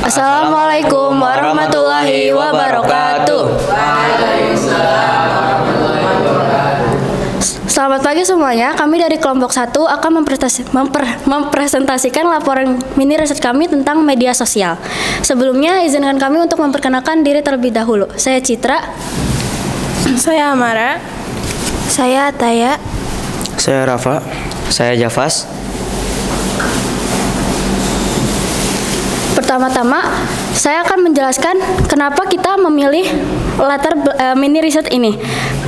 Assalamualaikum warahmatullahi wabarakatuh. Selamat pagi semuanya. Kami dari kelompok 1 akan mempresentasikan laporan mini riset kami tentang media sosial. Sebelumnya, izinkan kami untuk memperkenalkan diri terlebih dahulu. Saya Citra. Saya Amara. Saya Ataya. Saya Rafa. Saya Javas. Pertama-tama, saya akan menjelaskan kenapa kita memilih latar mini riset ini.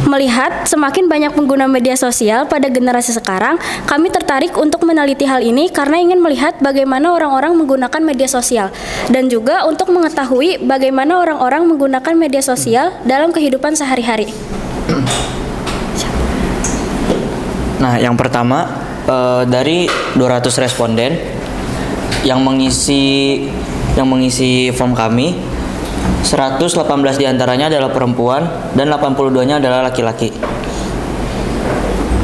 Melihat semakin banyak pengguna media sosial pada generasi sekarang, kami tertarik untuk meneliti hal ini karena ingin melihat bagaimana orang-orang menggunakan media sosial dan juga untuk mengetahui bagaimana orang-orang menggunakan media sosial dalam kehidupan sehari-hari. Nah, yang pertama dari 200 responden yang mengisi form kami, 118 diantaranya adalah perempuan dan 82-nya adalah laki-laki.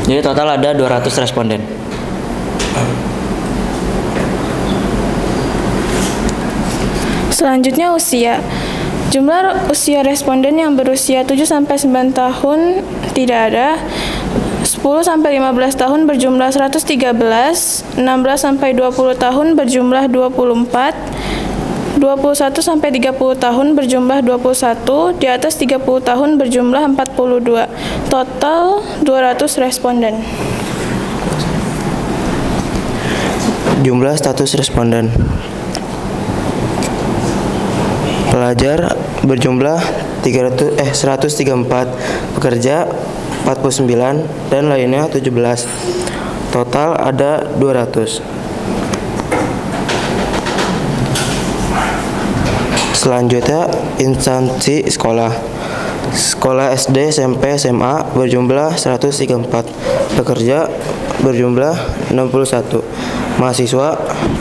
Jadi total ada 200 responden. Selanjutnya usia. Jumlah usia responden yang berusia 7-9 tahun tidak ada. 10-15 tahun berjumlah 113, 16-20 tahun berjumlah 24, 21-30 tahun berjumlah 21, di atas 30 tahun berjumlah 42. Total 200 responden. Jumlah status responden. Pelajar berjumlah 134, pekerja 49 dan lainnya 17. Total ada 200. Selanjutnya instansi sekolah. Sekolah SD, SMP, SMA berjumlah 134, pekerja berjumlah 61, mahasiswa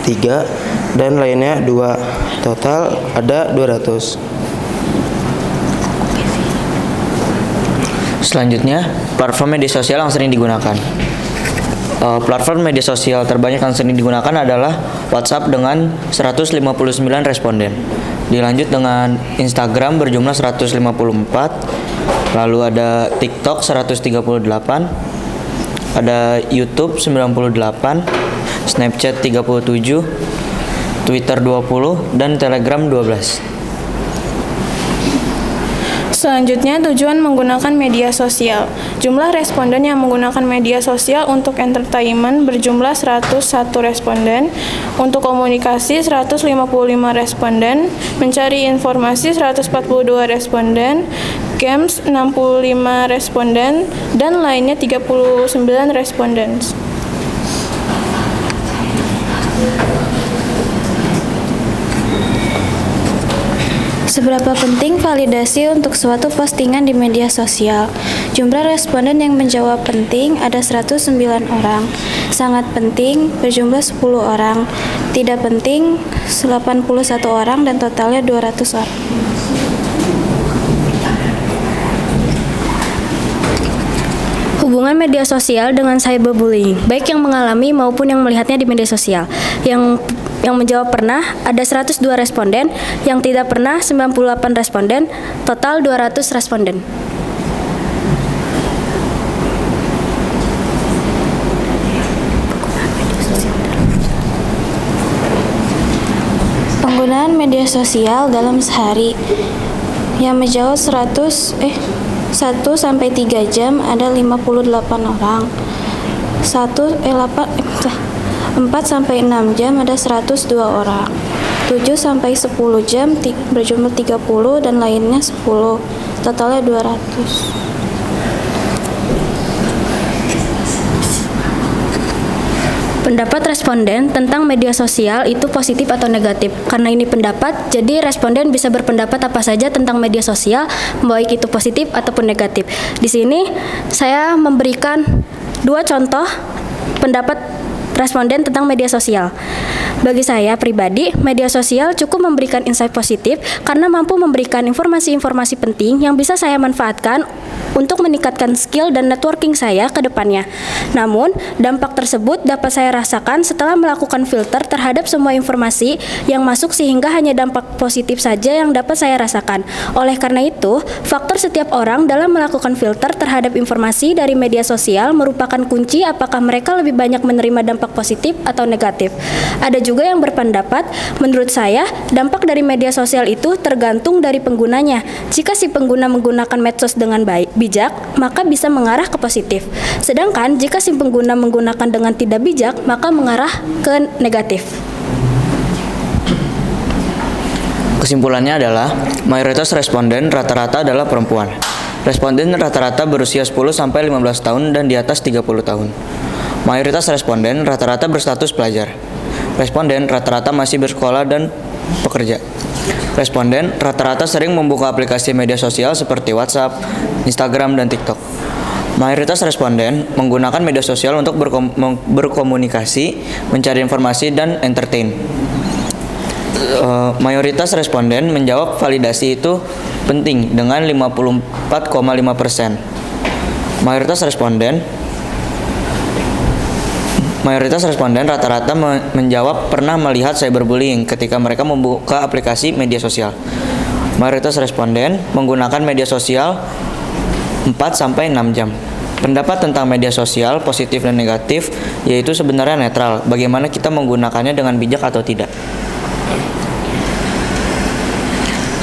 3 dan lainnya 2. Total ada 200. Selanjutnya, platform media sosial yang sering digunakan. Platform media sosial terbanyak yang sering digunakan adalah WhatsApp dengan 159 responden. Dilanjut dengan Instagram berjumlah 154, lalu ada TikTok 138, ada YouTube 98, Snapchat 37, Twitter 20, dan Telegram 12. Selanjutnya, tujuan menggunakan media sosial. Jumlah responden yang menggunakan media sosial untuk entertainment berjumlah 101 responden, untuk komunikasi 155 responden, mencari informasi 142 responden, games 65 responden, dan lainnya 39 responden. Seberapa penting validasi untuk suatu postingan di media sosial? Jumlah responden yang menjawab penting ada 109 orang. Sangat penting berjumlah 10 orang. Tidak penting 81 orang dan totalnya 200 orang. Hubungan media sosial dengan cyberbullying, baik yang mengalami maupun yang melihatnya di media sosial. Yang menjawab pernah ada 102 responden, yang tidak pernah 98 responden, total 200 responden. Penggunaan media sosial dalam sehari. Yang menjawab 1 sampai 3 jam ada 58 orang. 4 sampai 6 jam ada 102 orang. 7 sampai 10 jam berjumlah 30 dan lainnya 10. Totalnya 200. Pendapat responden tentang media sosial itu positif atau negatif. Karena ini pendapat, jadi responden bisa berpendapat apa saja tentang media sosial, baik itu positif ataupun negatif. Di sini saya memberikan 2 contoh pendapat responden tentang media sosial. Bagi saya pribadi, media sosial cukup memberikan insight positif karena mampu memberikan informasi-informasi penting yang bisa saya manfaatkan untuk meningkatkan skill dan networking saya ke depannya. Namun, dampak tersebut dapat saya rasakan setelah melakukan filter terhadap semua informasi yang masuk sehingga hanya dampak positif saja yang dapat saya rasakan. Oleh karena itu, faktor setiap orang dalam melakukan filter terhadap informasi dari media sosial merupakan kunci apakah mereka lebih banyak menerima dampak positif atau negatif. Ada juga yang berpendapat, menurut saya, dampak dari media sosial itu tergantung dari penggunanya. Jika si pengguna menggunakan medsos dengan bijak, maka bisa mengarah ke positif. Sedangkan jika si pengguna menggunakan dengan tidak bijak, maka mengarah ke negatif. Kesimpulannya adalah, mayoritas responden rata-rata adalah perempuan. Responden rata-rata berusia 10-15 tahun dan di atas 30 tahun. Mayoritas responden rata-rata berstatus pelajar. Responden rata-rata masih bersekolah dan pekerja. Responden rata-rata sering membuka aplikasi media sosial seperti WhatsApp, Instagram, dan TikTok. Mayoritas responden menggunakan media sosial untuk berkomunikasi, mencari informasi, dan entertain. Mayoritas responden menjawab validasi itu penting dengan 54,5%. Mayoritas responden rata-rata menjawab pernah melihat cyberbullying ketika mereka membuka aplikasi media sosial. Mayoritas responden menggunakan media sosial 4-6 jam. Pendapat tentang media sosial positif dan negatif yaitu sebenarnya netral, bagaimana kita menggunakannya dengan bijak atau tidak.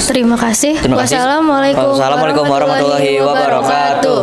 Terima kasih. Wassalamualaikum warahmatullahi wabarakatuh.